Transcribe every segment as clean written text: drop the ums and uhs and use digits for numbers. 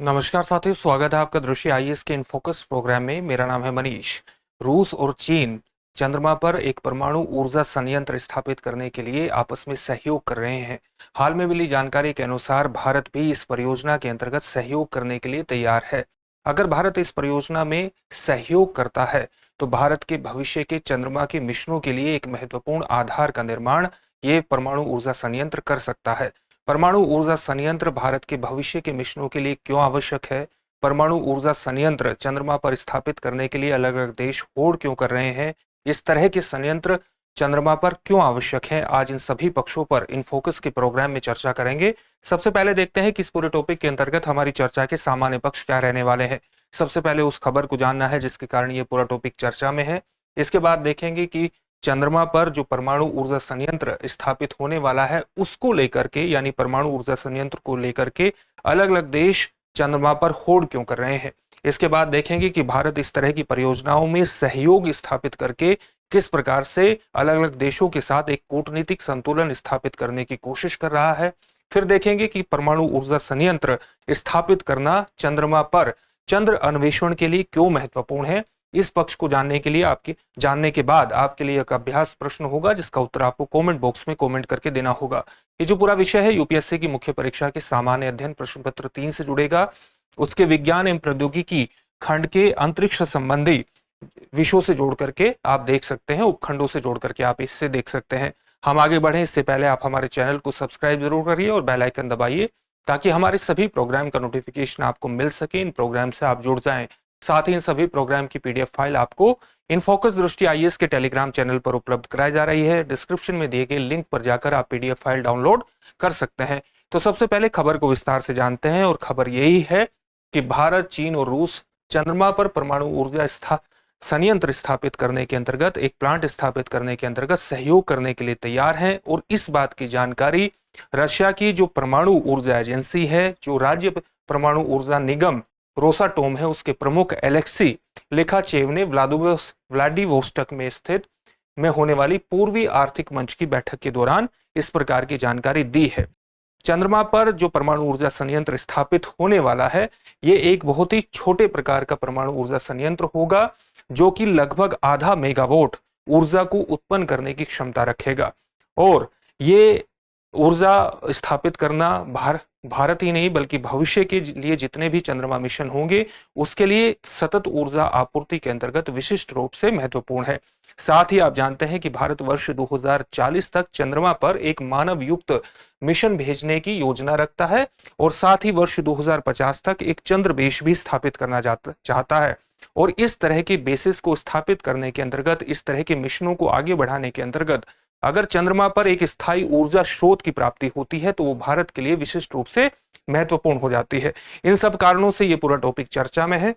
नमस्कार साथियों, स्वागत है आपका दृश्य आईएएस के इन फोकस प्रोग्राम में। मेरा नाम है मनीष। रूस और चीन चंद्रमा पर एक परमाणु ऊर्जा संयंत्र स्थापित करने के लिए आपस में सहयोग कर रहे हैं। हाल में मिली जानकारी के अनुसार भारत भी इस परियोजना के अंतर्गत सहयोग करने के लिए तैयार है। अगर भारत इस परियोजना में सहयोग करता है तो भारत के भविष्य के चंद्रमा के मिशनों के लिए एक महत्वपूर्ण आधार का निर्माण ये परमाणु ऊर्जा संयंत्र कर सकता है। परमाणु ऊर्जा संयंत्र भारत के भविष्य के मिशनों के लिए क्यों आवश्यक है? परमाणु ऊर्जा संयंत्र चंद्रमा पर स्थापित करने के लिए अलग अलग देश होड़ क्यों कर रहे हैं? इस तरह के संयंत्र चंद्रमा पर क्यों आवश्यक है? आज इन सभी पक्षों पर इन फोकस के प्रोग्राम में चर्चा करेंगे। सबसे पहले देखते हैं कि इस पूरे टॉपिक के अंतर्गत हमारी चर्चा के सामान्य पक्ष क्या रहने वाले हैं। सबसे पहले उस खबर को जानना है जिसके कारण ये पूरा टॉपिक चर्चा में है। इसके बाद देखेंगे कि चंद्रमा पर जो परमाणु ऊर्जा संयंत्र स्थापित होने वाला है उसको लेकर के, यानी परमाणु ऊर्जा संयंत्र को लेकर के अलग अलग देश चंद्रमा पर होड़ क्यों कर रहे हैं। इसके बाद देखेंगे कि भारत इस तरह की परियोजनाओं में सहयोग स्थापित करके किस प्रकार से अलग अलग देशों के साथ एक कूटनीतिक संतुलन स्थापित करने की कोशिश कर रहा है। फिर देखेंगे कि परमाणु ऊर्जा संयंत्र स्थापित करना चंद्रमा पर चंद्र अन्वेषण के लिए क्यों महत्वपूर्ण है। इस पक्ष को जानने के लिए जानने के बाद आपके लिए एक अभ्यास प्रश्न होगा जिसका उत्तर आपको कमेंट बॉक्स में कमेंट करके देना होगा। ये जो पूरा विषय है यूपीएससी की मुख्य परीक्षा के सामान्य अध्ययन प्रश्न पत्र 3 से जुड़ेगा। उसके विज्ञान एवं प्रौद्योगिकी खंड के अंतरिक्ष संबंधी विषयों से जोड़ करके आप देख सकते हैं, उपखंडों से जोड़ करके आप इससे देख सकते हैं। हम आगे बढ़े इससे पहले आप हमारे चैनल को सब्सक्राइब जरूर करिए और बेल आइकन दबाइए ताकि हमारे सभी प्रोग्राम का नोटिफिकेशन आपको मिल सके। इन प्रोग्राम से आप जुड़ जाएं। साथ ही इन सभी प्रोग्राम की पीडीएफ फाइल आपको इन फोकस दृष्टि आईएएस के टेलीग्राम चैनल पर उपलब्ध कराई जा रही है। डिस्क्रिप्शन में दिए गए लिंक पर जाकर आप पीडीएफ फाइल डाउनलोड कर सकते हैं। तो सबसे पहले खबर को विस्तार से जानते हैं और खबर यही है कि भारत, चीन और रूस चंद्रमा पर परमाणु ऊर्जा संयंत्र स्थापित करने के अंतर्गत, एक प्लांट स्थापित करने के अंतर्गत सहयोग करने के लिए तैयार हैं। और इस बात की जानकारी रशिया की जो परमाणु ऊर्जा एजेंसी है, जो राज्य परमाणु ऊर्जा निगम रोसाटोम है, उसके प्रमुख एलेक्सी लिखाचेव ने व्लादिवोस्टोक में होने वाली पूर्वी आर्थिक मंच की बैठक के दौरान इस प्रकार की जानकारी दी है। चंद्रमा पर जो परमाणु ऊर्जा संयंत्र स्थापित होने वाला है ये एक बहुत ही छोटे प्रकार का परमाणु ऊर्जा संयंत्र होगा जो कि लगभग आधा मेगावाट ऊर्जा को उत्पन्न करने की क्षमता रखेगा। और ये ऊर्जा स्थापित करना भारत ही नहीं बल्कि भविष्य के लिए जितने भी चंद्रमा मिशन होंगे उसके लिए सतत ऊर्जा आपूर्ति के अंतर्गत विशिष्ट रूप से महत्वपूर्ण है। साथ ही आप जानते हैं कि भारत वर्ष 2040 तक चंद्रमा पर एक मानव युक्त मिशन भेजने की योजना रखता है और साथ ही वर्ष 2050 तक एक चंद्र बेस भी स्थापित करना चाहता है। और इस तरह के बेसिस को स्थापित करने के अंतर्गत, इस तरह के मिशनों को आगे बढ़ाने के अंतर्गत अगर चंद्रमा पर एक स्थायी ऊर्जा स्रोत की प्राप्ति होती है तो वो भारत के लिए विशिष्ट रूप से महत्वपूर्ण हो जाती है। इन सब कारणों से ये पूरा टॉपिक चर्चा में है।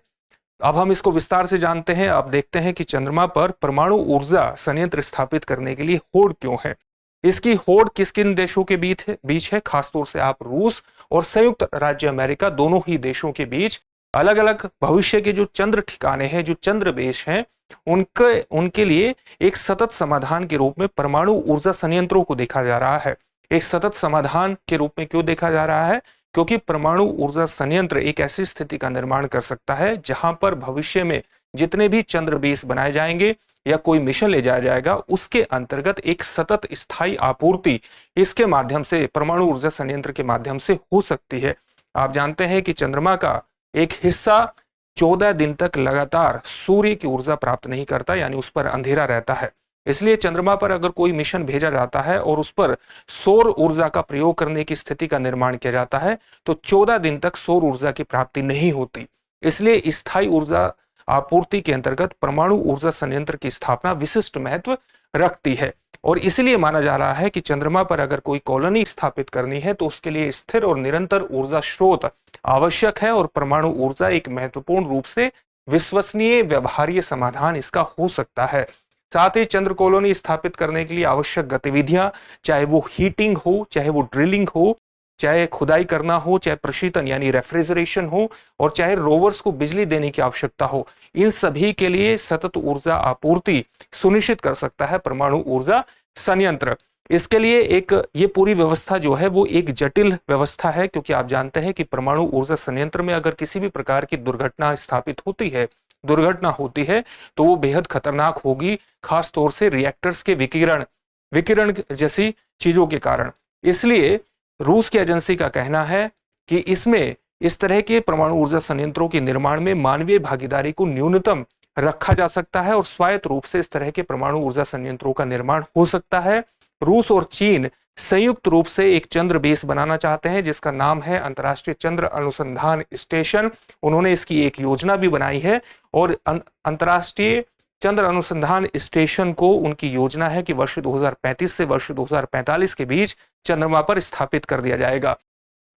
अब हम इसको विस्तार से जानते हैं। अब देखते हैं कि चंद्रमा पर परमाणु ऊर्जा संयंत्र स्थापित करने के लिए होड़ क्यों है। इसकी होड़ किस किन देशों के बीच है? खासतौर से आप रूस और संयुक्त राज्य अमेरिका दोनों ही देशों के बीच अलग अलग भविष्य के जो चंद्र ठिकाने हैं, जो चंद्र बेस हैं, उनके लिए एक सतत समाधान के रूप में परमाणु ऊर्जा संयंत्रों को देखा जा रहा है। एक सतत समाधान के रूप में क्यों देखा जा रहा है? क्योंकि परमाणु ऊर्जा संयंत्र एक ऐसी स्थिति का निर्माण कर सकता है जहां पर भविष्य में जितने भी चंद्र बेस बनाए जाएंगे या कोई मिशन ले जाया जाएगा उसके अंतर्गत एक सतत स्थायी आपूर्ति इसके माध्यम से, परमाणु ऊर्जा संयंत्र के माध्यम से हो सकती है। आप जानते हैं कि चंद्रमा का एक हिस्सा 14 दिन तक लगातार सूर्य की ऊर्जा प्राप्त नहीं करता, यानी उस पर अंधेरा रहता है। इसलिए चंद्रमा पर अगर कोई मिशन भेजा जाता है और उस पर सौर ऊर्जा का प्रयोग करने की स्थिति का निर्माण किया जाता है तो 14 दिन तक सौर ऊर्जा की प्राप्ति नहीं होती। इसलिए स्थायी ऊर्जा आपूर्ति के अंतर्गत परमाणु ऊर्जा संयंत्र की स्थापना विशिष्ट महत्व रखती है। और इसलिए माना जा रहा है कि चंद्रमा पर अगर कोई कॉलोनी स्थापित करनी है तो उसके लिए स्थिर और निरंतर ऊर्जा स्रोत आवश्यक है और परमाणु ऊर्जा एक महत्वपूर्ण रूप से विश्वसनीय व्यवहार्य समाधान इसका हो सकता है। साथ ही चंद्र कॉलोनी स्थापित करने के लिए आवश्यक गतिविधियां, चाहे वो हीटिंग हो, चाहे वो ड्रिलिंग हो, चाहे खुदाई करना हो, चाहे प्रशीतन यानी रेफ्रिजरेशन हो और चाहे रोवर्स को बिजली देने की आवश्यकता हो, इन सभी के लिए सतत ऊर्जा आपूर्ति सुनिश्चित कर सकता है परमाणु ऊर्जा संयंत्र। इसके लिए एक ये पूरी व्यवस्था जो है वो एक जटिल व्यवस्था है, क्योंकि आप जानते हैं कि परमाणु ऊर्जा संयंत्र में अगर किसी भी प्रकार की दुर्घटना स्थापित होती है, दुर्घटना होती है, तो वो बेहद खतरनाक होगी, खास तौर से रिएक्टर्स के विकिरण विकिरण जैसी चीजों के कारण। इसलिए रूस की एजेंसी का कहना है कि इसमें इस तरह के परमाणु ऊर्जा संयंत्रों के निर्माण में मानवीय भागीदारी को न्यूनतम रखा जा सकता है और स्वायत्त रूप से इस तरह के परमाणु ऊर्जा संयंत्रों का निर्माण हो सकता है। रूस और चीन संयुक्त रूप से एक चंद्र बेस बनाना चाहते हैं जिसका नाम है अंतर्राष्ट्रीय चंद्र अनुसंधान स्टेशन। उन्होंने इसकी एक योजना भी बनाई है और अंतर्राष्ट्रीय चंद्र अनुसंधान स्टेशन को उनकी योजना है कि वर्ष 2035 से वर्ष 2045 के बीच चंद्रमा पर स्थापित कर दिया जाएगा।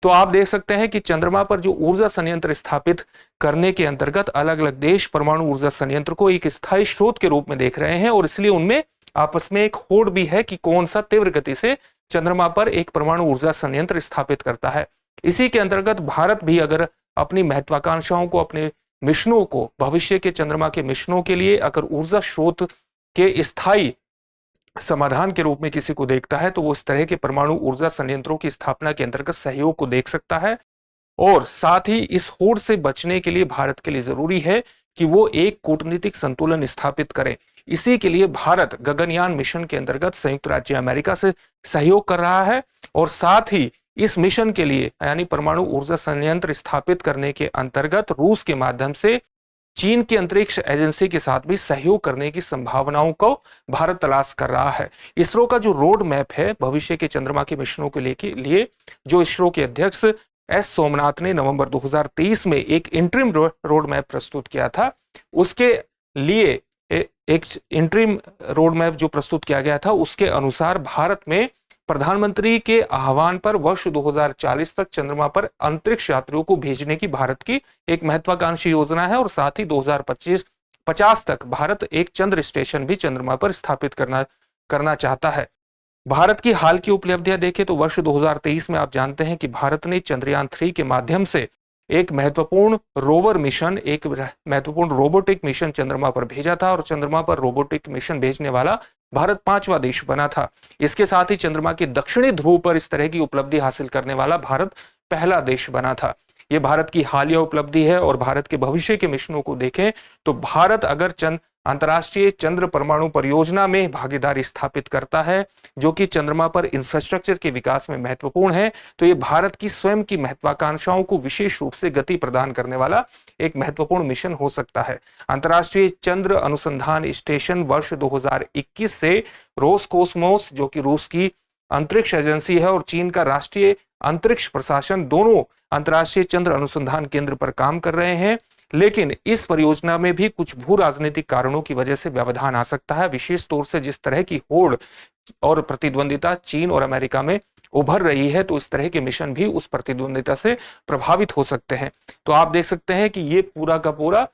तो आप देख सकते हैं कि चंद्रमा पर जो ऊर्जा संयंत्र स्थापित करने के अंतर्गत अलग अलग देश परमाणु ऊर्जा संयंत्र को एक स्थायी स्रोत के रूप में देख रहे हैं और इसलिए उनमें आपस में एक होड़ भी है कि कौन सा तीव्र गति से चंद्रमा पर एक परमाणु ऊर्जा संयंत्र स्थापित करता है। इसी के अंतर्गत भारत भी अगर अपनी महत्वाकांक्षाओं को, अपने मिशनों को, भविष्य के चंद्रमा के मिशनों के लिए अगर ऊर्जा स्रोत के स्थायी समाधान के रूप में किसी को देखता है तो वो इस तरह के परमाणु ऊर्जा संयंत्रों की स्थापना के अंतर्गत सहयोग को देख सकता है। और साथ ही इस होड़ से बचने के लिए भारत के लिए जरूरी है कि वो एक कूटनीतिक संतुलन स्थापित करे। इसी के लिए भारत गगनयान मिशन के अंतर्गत संयुक्त राज्य अमेरिका से सहयोग कर रहा है और साथ ही इस मिशन के लिए यानी परमाणु ऊर्जा संयंत्र स्थापित करने के अंतर्गत रूस के माध्यम से चीन की अंतरिक्ष एजेंसी के साथ भी सहयोग करने की संभावनाओं को भारत तलाश कर रहा है। इसरो का जो रोड मैप है भविष्य के चंद्रमा के मिशनों के लिए जो इसरो के अध्यक्ष एस सोमनाथ ने नवंबर 2023 में एक इंटरिम रोड मैप प्रस्तुत किया था, उसके लिए एक इंटरिम रोड मैप जो प्रस्तुत किया गया था उसके अनुसार भारत में प्रधानमंत्री के आह्वान पर वर्ष 2040 तक चंद्रमा पर अंतरिक्ष यात्रियों को भेजने की भारत की एक महत्वाकांक्षी योजना है और साथ ही 2050 तक भारत एक चंद्र स्टेशन भी चंद्रमा पर स्थापित करना चाहता है। भारत की हाल की उपलब्धियां देखें तो वर्ष 2023 में आप जानते हैं कि भारत ने चंद्रयान 3 के माध्यम से एक महत्वपूर्ण रोवर मिशन, एक महत्वपूर्ण रोबोटिक मिशन चंद्रमा पर भेजा था और चंद्रमा पर रोबोटिक मिशन भेजने वाला भारत 5वां देश बना था। इसके साथ ही चंद्रमा के दक्षिणी ध्रुव पर इस तरह की उपलब्धि हासिल करने वाला भारत पहला देश बना था। यह भारत की हालिया उपलब्धि है और भारत के भविष्य के मिशनों को देखें तो भारत अगर अंतर्राष्ट्रीय चंद्र परमाणु परियोजना में भागीदारी स्थापित करता है जो कि चंद्रमा पर इंफ्रास्ट्रक्चर के विकास में महत्वपूर्ण है, तो ये भारत की स्वयं की महत्वाकांक्षाओं को विशेष रूप से गति प्रदान करने वाला एक महत्वपूर्ण मिशन हो सकता है। अंतर्राष्ट्रीय चंद्र अनुसंधान स्टेशन वर्ष 2021 से रोसकोसमोस जो कि रूस की अंतरिक्ष एजेंसी है और चीन का राष्ट्रीय अंतरिक्ष प्रशासन दोनों अंतर्राष्ट्रीय चंद्र अनुसंधान केंद्र पर काम कर रहे हैं, लेकिन इस परियोजना में भी कुछ भू राजनीतिक कारणों की वजह से व्यवधान आ सकता है। विशेष तौर से जिस तरह की होड़ और प्रतिद्वंदिता चीन और अमेरिका में उभर रही है तो इस तरह के मिशन भी उस प्रतिद्वंदिता से प्रभावित हो सकते हैं। तो आप देख सकते हैं कि ये पूरा का पूरा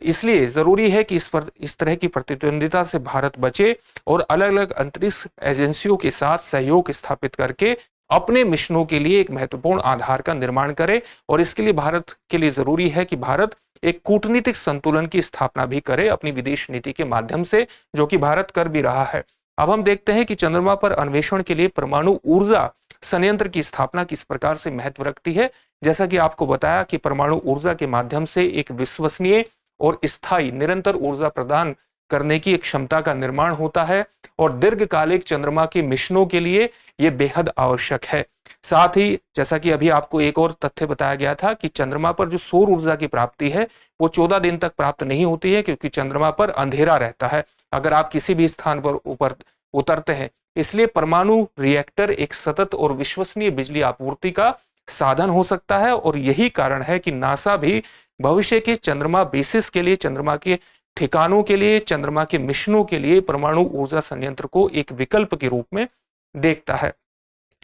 इसलिए जरूरी है कि इस तरह की प्रतिद्वंदिता से भारत बचे और अलग अलग अंतरिक्ष एजेंसियों के साथ सहयोग स्थापित करके अपने मिशनों के लिए एक महत्वपूर्ण आधार का निर्माण करे। और इसके लिए भारत के लिए जरूरी है कि भारत एक कूटनीतिक संतुलन की स्थापना भी करे अपनी विदेश नीति के माध्यम से, जो कि भारत कर भी रहा है। अब हम देखते हैं कि चंद्रमा पर अन्वेषण के लिए परमाणु ऊर्जा संयंत्र की स्थापना किस प्रकार से महत्व रखती है। जैसा कि आपको बताया कि परमाणु ऊर्जा के माध्यम से एक विश्वसनीय और स्थायी निरंतर ऊर्जा प्रदान करने की एक क्षमता का निर्माण होता है और दीर्घकालिक चंद्रमा के मिशनों के लिए यह बेहद आवश्यक है। साथ ही जैसा कि अभी आपको एक और तथ्य बताया गया था कि चंद्रमा पर जो सौर ऊर्जा की प्राप्ति है वो 14 दिन तक प्राप्त नहीं होती है, क्योंकि चंद्रमा पर अंधेरा रहता है अगर आप किसी भी स्थान पर ऊपर उतरते हैं। इसलिए परमाणु रिएक्टर एक सतत और विश्वसनीय बिजली आपूर्ति का साधन हो सकता है और यही कारण है कि नासा भी भविष्य के चंद्रमा बेसिस के लिए, चंद्रमा के ठिकानों के लिए, चंद्रमा के मिशनों के लिए परमाणु ऊर्जा संयंत्र को एक विकल्प के रूप में देखता है।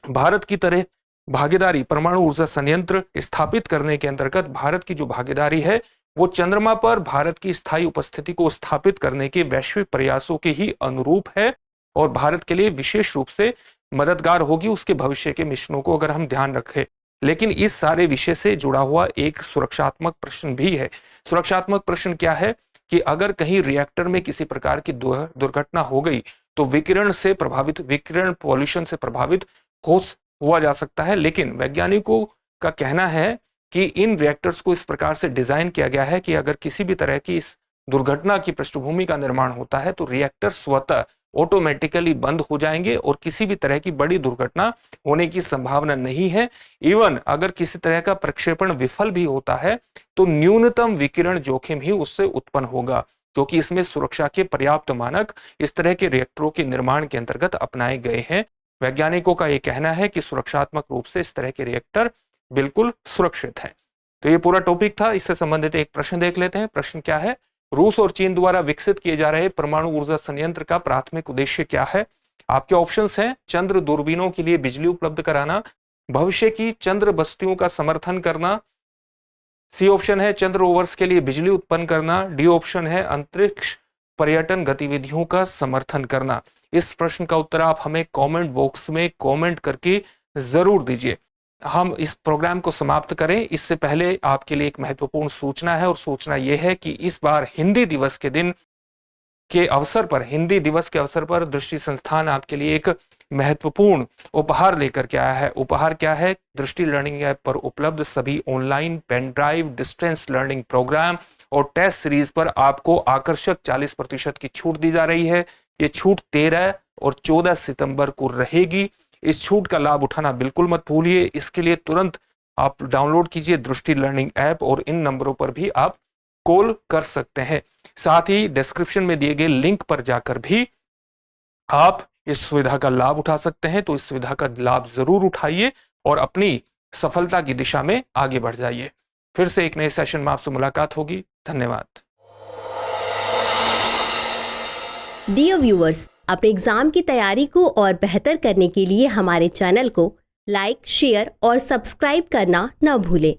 भारत की तरह भागीदारी परमाणु ऊर्जा संयंत्र स्थापित करने के अंतर्गत भारत की जो भागीदारी है वो चंद्रमा पर भारत की स्थायी उपस्थिति को स्थापित करने के वैश्विक प्रयासों के ही अनुरूप है और भारत के लिए विशेष रूप से मददगार होगी उसके भविष्य के मिशनों को अगर हम ध्यान रखें। लेकिन इस सारे विषय से जुड़ा हुआ एक सुरक्षात्मक प्रश्न भी है। सुरक्षात्मक प्रश्न क्या है? कि अगर कहीं रिएक्टर में किसी प्रकार की दुर्घटना हो गई तो विकिरण पॉल्यूशन से प्रभावित हुआ जा सकता है। लेकिन वैज्ञानिकों का कहना है कि इन रिएक्टर्स को इस प्रकार से डिजाइन किया गया है कि अगर किसी भी तरह की इस दुर्घटना की पृष्ठभूमि का निर्माण होता है तो रिएक्टर स्वतः ऑटोमेटिकली बंद हो जाएंगे और किसी भी तरह की बड़ी दुर्घटना होने की संभावना नहीं है। इवन अगर किसी तरह का प्रक्षेपण विफल भी होता है तो न्यूनतम विकिरण जोखिम ही उससे उत्पन्न होगा, क्योंकि इसमें सुरक्षा के पर्याप्त मानक इस तरह के रिएक्टरों के निर्माण के अंतर्गत अपनाए गए हैं। वैज्ञानिकों का यह कहना है कि सुरक्षात्मक रूप से इस तरह के रिएक्टर बिल्कुल सुरक्षित हैं। तो ये पूरा टॉपिक था। इससे संबंधित एक प्रश्न देख लेते हैं। प्रश्न क्या है? रूस और चीन द्वारा विकसित किए जा रहे परमाणु ऊर्जा संयंत्र का प्राथमिक उद्देश्य क्या है? आपके ऑप्शंस हैं चंद्र दूरबीनों के लिए बिजली उपलब्ध कराना, भविष्य की चंद्र बस्तियों का समर्थन करना, सी ऑप्शन है चंद्र रोवर्स के लिए बिजली उत्पन्न करना, डी ऑप्शन है अंतरिक्ष पर्यटन गतिविधियों का समर्थन करना। इस प्रश्न का उत्तर आप हमें कमेंट बॉक्स में कमेंट करके जरूर दीजिए। हम इस प्रोग्राम को समाप्त करें इससे पहले आपके लिए एक महत्वपूर्ण सूचना है, और सूचना यह है कि इस बार हिंदी दिवस के अवसर पर दृष्टि संस्थान आपके लिए एक महत्वपूर्ण उपहार लेकर के आया है। उपहार क्या है? दृष्टि लर्निंग ऐप पर उपलब्ध सभी online pen drive, distance learning programme और टेस्ट सीरीज पर आपको आकर्षक 40% की छूट दी जा रही है। ये छूट 13 और 14 सितंबर को रहेगी। इस छूट का लाभ उठाना बिल्कुल मत भूलिए। इसके लिए तुरंत आप डाउनलोड कीजिए दृष्टि लर्निंग ऐप और इन नंबरों पर भी आप कॉल कर सकते हैं। साथ ही डिस्क्रिप्शन में दिए गए लिंक पर जाकर भी आप इस सुविधा का लाभ उठा सकते हैं। तो इस सुविधा का लाभ जरूर उठाइए और अपनी सफलता की दिशा में आगे बढ़ जाइए। फिर से एक नए सेशन में आपसे मुलाकात होगी। धन्यवाद। डियर व्यूअर्स, अपने एग्जाम की तैयारी को और बेहतर करने के लिए हमारे चैनल को लाइक, शेयर और सब्सक्राइब करना न भूलें।